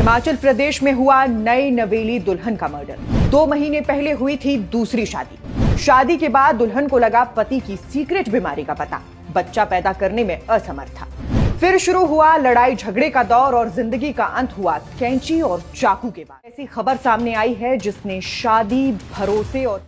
हिमाचल प्रदेश में हुआ नई नवेली दुल्हन का मर्डर। 2 महीने पहले हुई थी दूसरी शादी। शादी के बाद दुल्हन को लगा पति की सीक्रेट बीमारी का पता, बच्चा पैदा करने में असमर्थ था। फिर शुरू हुआ लड़ाई झगड़े का दौर और जिंदगी का अंत हुआ कैंची और चाकू के बाद। ऐसी खबर सामने आई है जिसने शादी, भरोसे और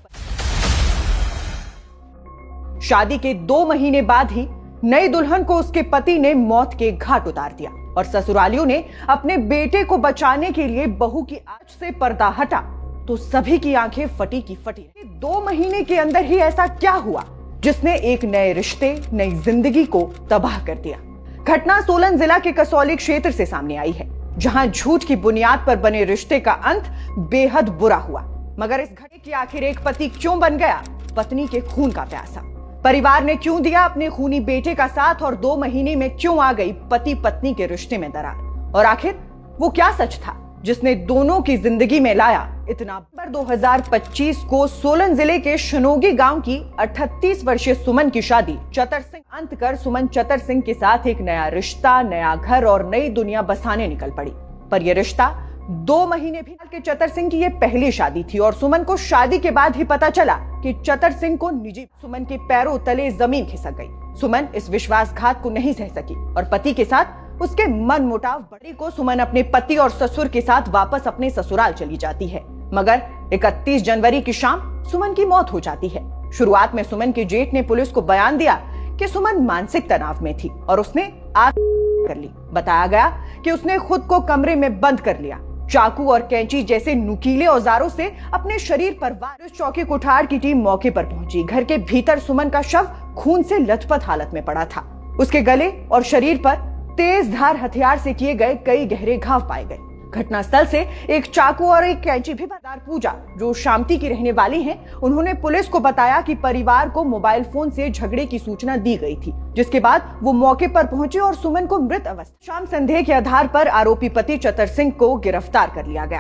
शादी के 2 महीने बाद ही नई दुल्हन को उसके पति ने मौत के घाट उतार दिया और ससुरालियों ने अपने बेटे को बचाने के लिए बहू की आंच से पर्दा हटा तो सभी की आंखें फटी की फटी। 2 महीने के अंदर ही ऐसा क्या हुआ जिसने एक नए रिश्ते, नई जिंदगी को तबाह कर दिया। घटना सोलन जिला के कसौली क्षेत्र से सामने आई है, जहां झूठ की बुनियाद पर बने रिश्ते का अंत बेहद बुरा हुआ। मगर इस घटना की आखिर एक पति क्यों बन गया पत्नी के खून का प्यासा? परिवार ने क्यों दिया अपने खूनी बेटे का साथ और 2 महीने में क्यों आ गई पति पत्नी के रिश्ते में दरार? और आखिर वो क्या सच था जिसने दोनों की जिंदगी में लाया इतना? 2025 को सोलन जिले के शनोगी गांव की 38 वर्षीय सुमन की शादी चतर सिंह अंत कर सुमन चतर सिंह के साथ एक नया रिश्ता, नया घर और नई दुनिया बसाने निकल पड़ी। पर यह रिश्ता 2 महीने भी के चतर सिंह की ये पहली शादी थी और सुमन को शादी के बाद ही पता चला कि चतर सिंह को निजी सुमन के पैरों तले जमीन खिसक गई। सुमन इस विश्वासघात को नहीं सह सकी और पति के साथ उसके मन मुटाव बढ़ी को सुमन अपने पति और ससुर के साथ वापस अपने ससुराल चली जाती है। मगर 31 जनवरी की शाम सुमन की मौत हो जाती है। शुरुआत में सुमन के जेठ ने पुलिस को बयान दिया कि सुमन मानसिक तनाव में थी और उसने आत्महत्या कर ली। बताया गया कि उसने खुद को कमरे में बंद कर लिया, चाकू और कैंची जैसे नुकीले औजारों से अपने शरीर पर वार। चौकी कोठार की टीम मौके पर पहुंची। घर के भीतर सुमन का शव खून से लथपथ हालत में पड़ा था। उसके गले और शरीर पर तेज धार हथियार से किए गए कई गहरे घाव पाए गए। घटनास्थल से एक चाकू और एक कैंची भी बरामद। पूजा, जो शामती की रहने वाली हैं, उन्होंने पुलिस को बताया कि परिवार को मोबाइल फोन से झगड़े की सूचना दी गई थी, जिसके बाद वो मौके पर पहुंचे और सुमन को मृत अवस्था। शाम संदेह के आधार पर आरोपी पति चतर सिंह को गिरफ्तार कर लिया गया।